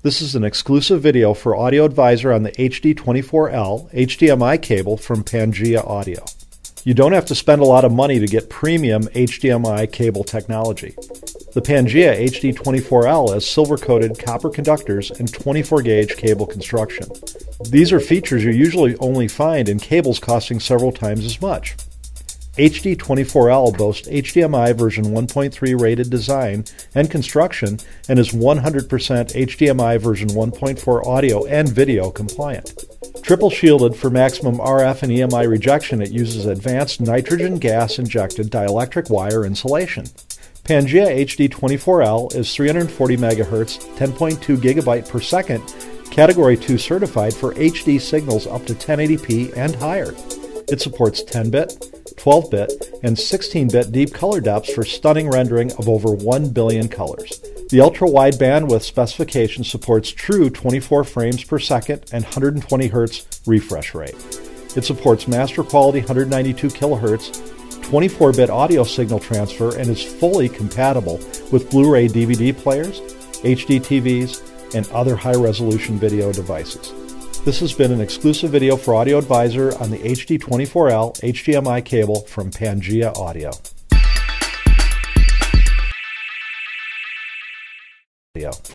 This is an exclusive video for Audio Advisor on the HD-24L HDMI cable from Pangea Audio. You don't have to spend a lot of money to get premium HDMI cable technology. The Pangea HD-24L has silver-coated copper conductors and 24-gauge cable construction. These are features you usually only find in cables costing several times as much. HD-24L boasts HDMI version 1.3 rated design and construction and is 100% HDMI version 1.4 audio and video compliant. Triple shielded for maximum RF and EMI rejection, it uses advanced nitrogen gas injected dielectric wire insulation. Pangea HD-24L is 340 MHz, 10.2 GB per second, Category 2 certified for HD signals up to 1080p and higher. It supports 10-bit, 12-bit, and 16-bit deep color depths for stunning rendering of over 1 billion colors. The ultra-wide bandwidth specification supports true 24 frames per second and 120 Hz refresh rate. It supports master quality 192 kHz, 24-bit audio signal transfer, and is fully compatible with Blu-ray DVD players, HD TVs, and other high-resolution video devices. This has been an exclusive video for Audio Advisor on the HD-24L HDMI cable from Pangea Audio.